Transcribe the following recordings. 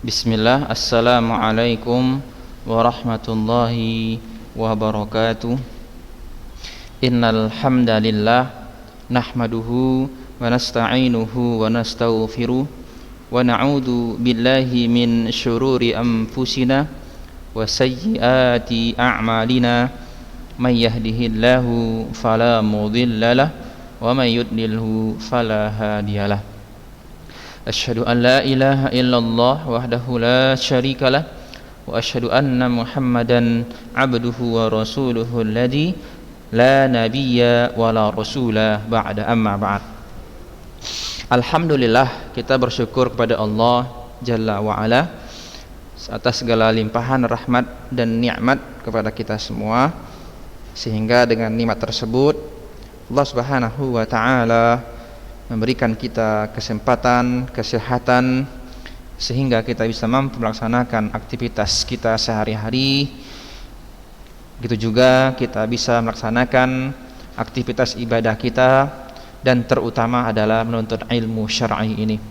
Bismillah, Assalamualaikum warahmatullahi wabarakatuh. Innal hamdalillah nahmaduhu wa nasta'inuhu wa nastaghfiruh wa na'udzu billahi min syururi anfusina wa sayyiati a'malina. May yahdihillahu fala mudhillalah wa may yudlilhu fala hadiyalah. Asyhadu an la ilaha illallah wahdahu la syarikalah wa asyhadu anna Muhammadan abduhu wa rasuluhu alladzi la nabiyya wa la rasula ba'da, amma ba'd. Alhamdulillah, kita bersyukur kepada Allah Jalla wa Ala atas segala limpahan rahmat dan nikmat kepada kita semua, sehingga dengan nikmat tersebut Allah Subhanahu wa taala memberikan kita kesempatan, kesehatan, sehingga kita bisa mampu melaksanakan aktivitas kita sehari-hari. Begitu juga kita bisa melaksanakan aktivitas ibadah kita, dan terutama adalah menuntut ilmu syar'i ini.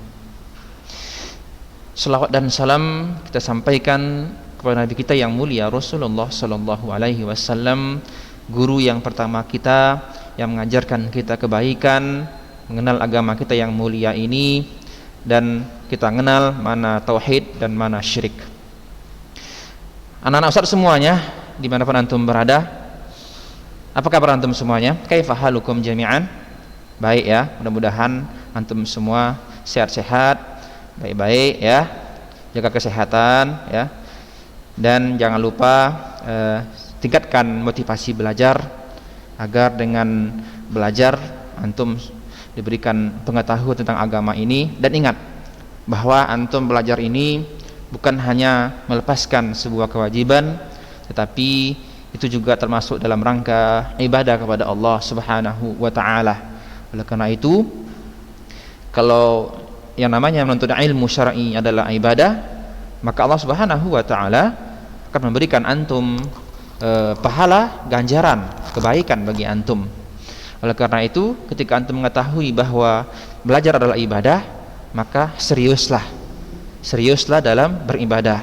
Selawat dan salam kita sampaikan kepada Nabi kita yang mulia Rasulullah sallallahu alaihi wasallam, guru yang pertama kita yang mengajarkan kita kebaikan, mengenal agama kita yang mulia ini, dan kita mengenal mana tauhid dan mana syirik. Anak-anak Ustaz semuanya, dimanapun antum berada, apa kabar antum semuanya? Kaifa halukum jami'an? Baik ya, mudah-mudahan antum semua sehat-sehat, baik-baik ya, jaga kesehatan ya, dan jangan lupa tingkatkan motivasi belajar, agar dengan belajar antum diberikan pengetahuan tentang agama ini. Dan ingat bahwa antum belajar ini bukan hanya melepaskan sebuah kewajiban, tetapi itu juga termasuk dalam rangka ibadah kepada Allah Subhanahu wa taala. Oleh karena itu, kalau yang namanya menuntut ilmu syar'i adalah ibadah, maka Allah Subhanahu wa taala akan memberikan antum pahala, ganjaran, kebaikan bagi antum. Oleh karena itu, ketika antum mengetahui bahwa belajar adalah ibadah, maka seriuslah dalam beribadah.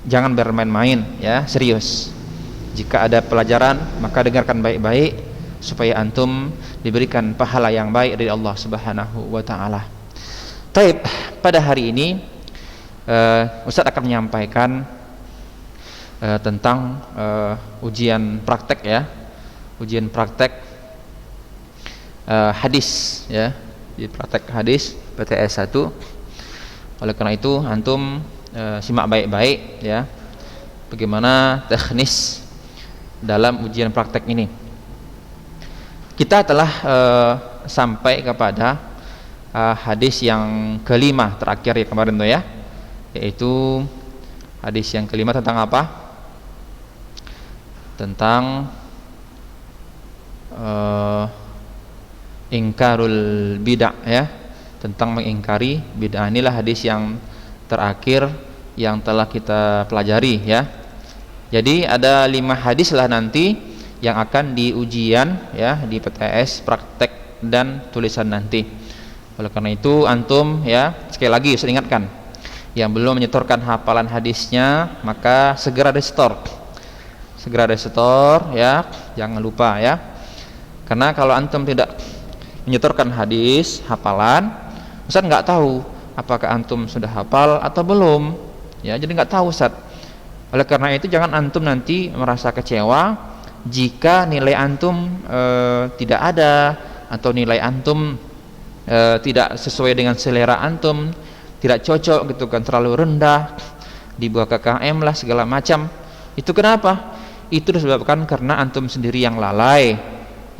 Jangan bermain-main ya, serius. Jika ada pelajaran, maka dengarkan baik-baik supaya antum diberikan pahala yang baik dari Allah Subhanahu wa taala. Taib, pada hari ini Ustaz akan menyampaikan tentang ujian praktek ya. Ujian praktek hadis ya, di praktek hadis PTS 1. Oleh karena itu antum simak baik-baik ya, bagaimana teknis dalam ujian praktek ini. Kita telah sampai kepada hadis yang kelima terakhir ya kemarin tuh ya, yaitu hadis yang kelima tentang apa? Tentang ingkarul bid'ah ya, tentang mengingkari bid'ah. Inilah hadis yang terakhir yang telah kita pelajari ya. Jadi ada 5 hadis lah nanti yang akan diujian ya di PTS praktek dan tulisan nanti. Oleh karena itu antum ya, sekali lagi saya ingatkan, yang belum menyetorkan hafalan hadisnya maka segera restore ya, jangan lupa ya. Karena kalau antum tidak menyetorkan hadis hafalan, Ustaz nggak tahu apakah antum sudah hafal atau belum ya, jadi nggak tahu Ustaz. Oleh karena itu jangan antum nanti merasa kecewa jika nilai antum tidak ada, atau nilai antum tidak sesuai dengan selera antum, tidak cocok gitu kan, terlalu rendah, di bawah KKM lah segala macam. Itu kenapa? Itu disebabkan karena antum sendiri yang lalai,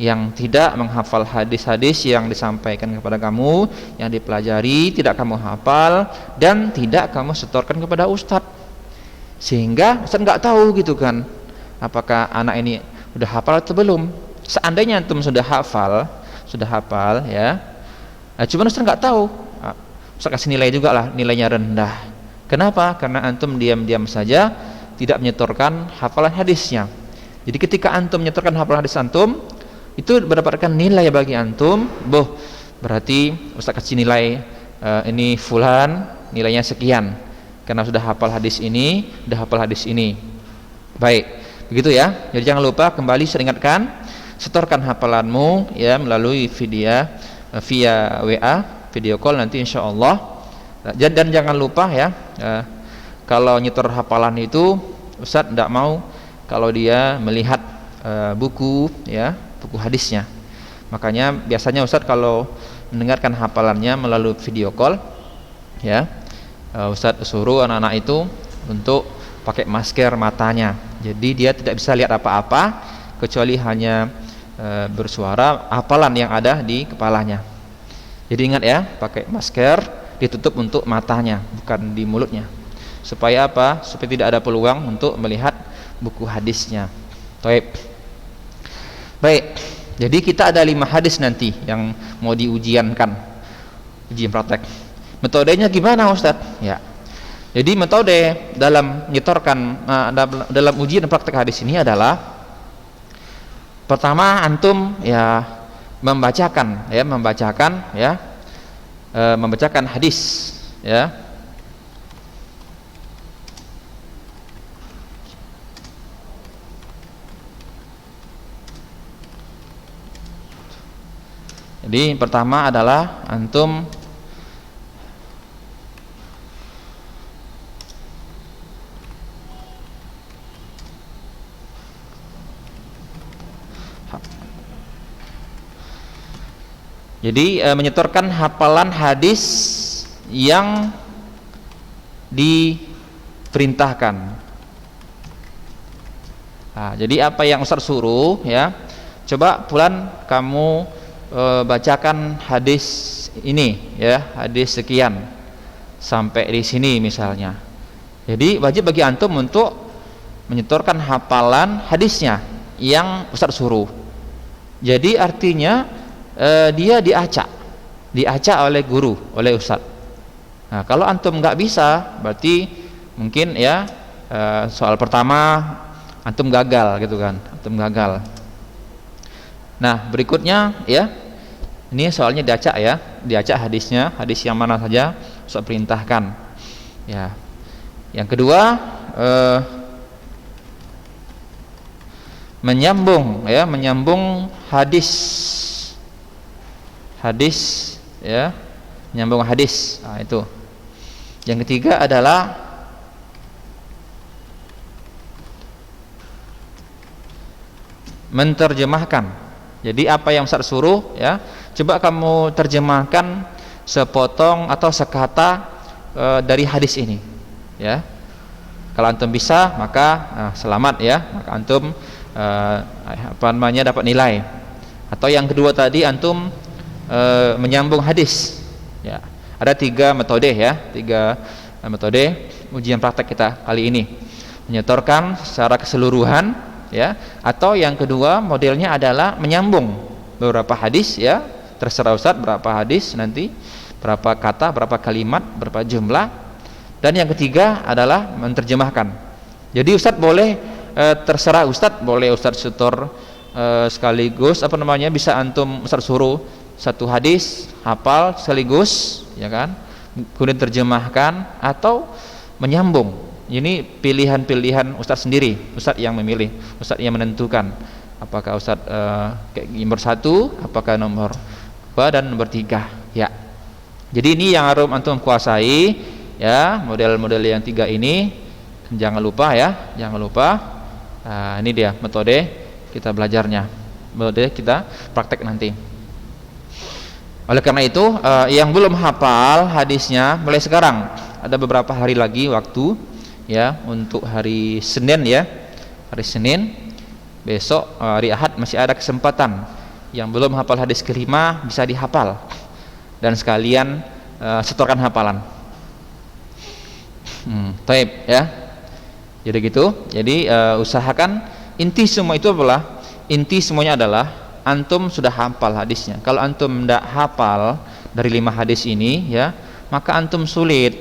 yang tidak menghafal hadis-hadis yang disampaikan kepada kamu, yang dipelajari tidak kamu hafal dan tidak kamu setorkan kepada ustadz, sehingga ustadz nggak tahu gitu kan apakah anak ini udah hafal atau belum. Seandainya antum sudah hafal ya, cuman ustadz nggak tahu, ustadz kasih nilai juga lah, nilainya rendah. Kenapa? Karena antum diam-diam saja tidak menyetorkan hafalan hadisnya. Jadi ketika antum menyetorkan hafalan hadis antum, itu mendapatkan nilai bagi antum. Berarti ustaz kasih nilai ini fulan nilainya sekian. karena sudah hafal hadis ini, sudah hafal hadis ini. Baik, begitu ya. Jadi jangan lupa, kembali saya ingatkan, setorkan hafalanmu ya melalui via WA, video call nanti insya Allah. Dan jangan lupa ya, kalau nyetor hafalan itu Ustadz tidak mau kalau dia melihat buku ya, buku hadisnya. Makanya biasanya Ustadz kalau mendengarkan hafalannya melalui video call ya, Ustadz suruh anak-anak itu untuk pakai masker matanya. Jadi dia tidak bisa lihat apa-apa kecuali hanya bersuara hafalan yang ada di kepalanya. Jadi ingat ya, pakai masker ditutup untuk matanya, bukan di mulutnya. Supaya apa? Supaya tidak ada peluang untuk melihat buku hadisnya. Baik. Jadi kita ada 5 hadis nanti yang mau diujiankan, ujian praktek. Metodenya gimana Ustadz? Ya. Jadi metode dalam nyetorkan dalam ujian praktek hadis ini adalah, pertama antum ya membacakan hadis ya. Jadi pertama adalah antum menyetorkan hafalan hadis yang diperintahkan. Nah, jadi apa yang Ustaz suruh ya, coba pulan kamu bacakan hadis ini ya, hadis sekian sampai di sini misalnya. Jadi wajib bagi antum untuk menyetorkan hafalan hadisnya yang Ustaz suruh. Jadi artinya dia diacak oleh guru, oleh Ustaz. Nah, kalau antum nggak bisa, berarti mungkin ya soal pertama antum gagal gitu kan, antum gagal. Nah, berikutnya ya, ini soalnya diacak hadisnya, hadis yang mana saja Ustaz perintahkan. Ya. Yang kedua menyambung hadis ya, menyambung hadis. Nah, itu. Yang ketiga adalah menterjemahkan. Jadi apa yang Ustaz suruh ya, coba kamu terjemahkan sepotong atau sekata dari hadis ini ya. Kalau antum bisa maka selamat ya, maka antum dapat nilai. Atau yang kedua tadi antum menyambung hadis ya. Ada 3 metode ya, 3 metode ujian praktek kita kali ini. Menyetorkan secara keseluruhan ya, atau yang kedua modelnya adalah menyambung beberapa hadis ya, terserah Ustaz berapa hadis nanti, berapa kata, berapa kalimat, berapa jumlah. Dan yang ketiga adalah menerjemahkan. Jadi Ustaz boleh terserah Ustaz, boleh Ustaz setor sekaligus bisa antum Ustaz suruh satu hadis hafal sekaligus ya kan, kemudian terjemahkan atau menyambung. Ini pilihan-pilihan Ustaz sendiri, Ustaz yang memilih, Ustaz yang menentukan apakah Ustaz nomor 1, apakah nomor 2 dan nomor 3 ya. Jadi ini yang harus antum kuasai ya, model-model yang 3 ini. Jangan lupa ya, jangan lupa. Nah, ini dia metode kita belajarnya, metode kita praktek nanti. Oleh karena itu yang belum hafal hadisnya, mulai sekarang ada beberapa hari lagi waktu ya, untuk hari Senin ya, hari Senin besok, hari Ahad masih ada kesempatan. Yang belum hafal hadis kelima bisa dihafal dan sekalian setorkan hafalan. Taib ya. Jadi gitu. Jadi usahakan, inti semuanya adalah antum sudah hafal hadisnya. Kalau antum tidak hafal dari 5 hadis ini ya, maka antum sulit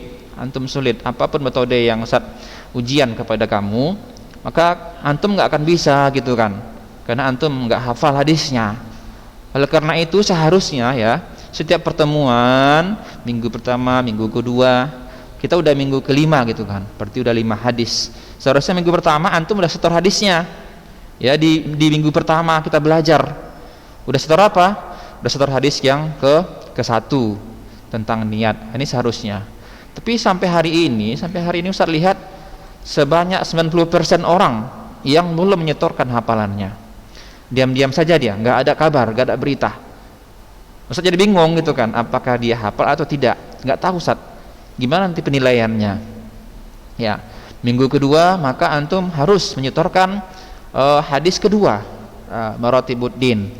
apapun metode yang Ustaz ujian kepada kamu, maka antum nggak akan bisa gitu kan, karena antum nggak hafal hadisnya. Oleh karena itu seharusnya ya, setiap pertemuan, minggu pertama, minggu kedua, kita udah minggu kelima gitu kan, berarti udah 5 hadis. Seharusnya minggu pertama antum udah setor hadisnya ya, di minggu pertama kita belajar udah setor apa, udah setor hadis yang ke satu tentang niat, ini seharusnya. Tapi sampai hari ini Ustaz lihat sebanyak 90% orang yang belum menyetorkan hafalannya, diam-diam saja dia, nggak ada kabar, nggak ada berita. Ustaz jadi bingung gitu kan, apakah dia hafal atau tidak, nggak tahu Ustaz gimana nanti penilaiannya ya. Minggu kedua maka antum harus menyetorkan hadis kedua, Maratibuddin,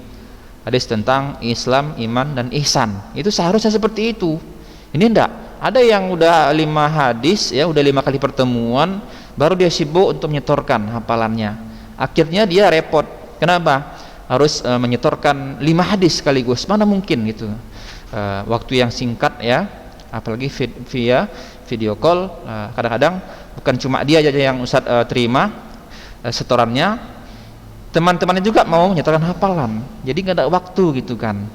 hadis tentang Islam, iman, dan ihsan. Itu seharusnya seperti itu. Ini enggak, ada yang udah 5 hadis ya, udah 5 kali pertemuan baru dia sibuk untuk menyetorkan hafalannya. Akhirnya dia repot. Kenapa? Harus menyetorkan 5 hadis sekaligus, mana mungkin gitu. Waktu yang singkat ya, apalagi via video call. Kadang-kadang bukan cuma dia aja yang Ustaz terima setorannya, teman-temannya juga mau menyetorkan hafalan, jadi nggak ada waktu gitu kan.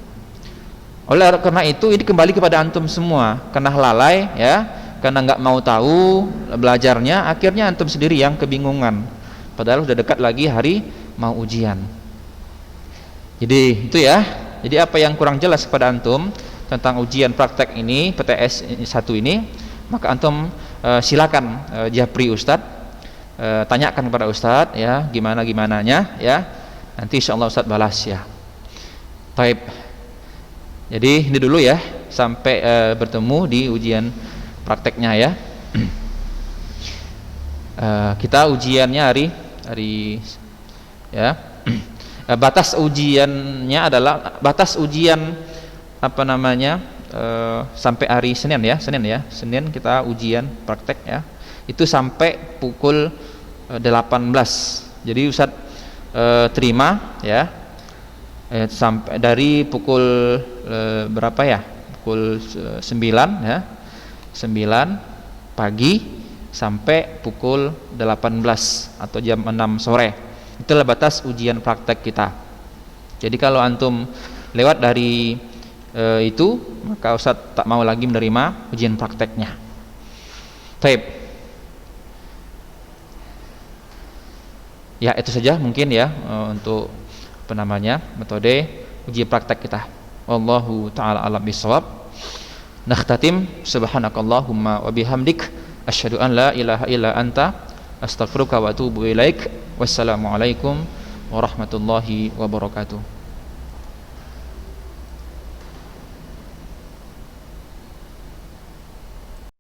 Oleh karena itu ini kembali kepada antum semua, karena lalai ya, karena nggak mau tahu belajarnya, akhirnya antum sendiri yang kebingungan, padahal udah dekat lagi hari mau ujian. Jadi itu ya, jadi apa yang kurang jelas kepada antum tentang ujian praktek ini, PTS 1 ini, maka antum silakan japri Ustadz, tanyakan kepada Ustadz ya, gimananya ya, nanti insyaallah Ustadz balas ya. Baik, jadi ini dulu ya, sampai bertemu di ujian prakteknya ya. Kita ujiannya hari ya. Batas ujiannya adalah sampai hari Senin kita ujian praktek ya, itu sampai pukul 18. Jadi Ustadz terima ya, sampai dari pukul berapa ya, pukul 9 ya, 9 pagi sampai pukul 18 atau jam 6 sore. Itulah batas ujian praktek kita. Jadi kalau antum lewat dari itu, maka Ustadz tak mau lagi menerima ujian prakteknya. Baik. Ya itu saja mungkin ya untuk metode ujian praktek kita. Wallahu taala alam bisawab. Nakhtatim, subhanakallahumma wa bihamdik, asyhadu an la ilaha illa anta, astaghfiruka wa atubu ilaik. Wassalamualaikum warahmatullahi wabarakatuh.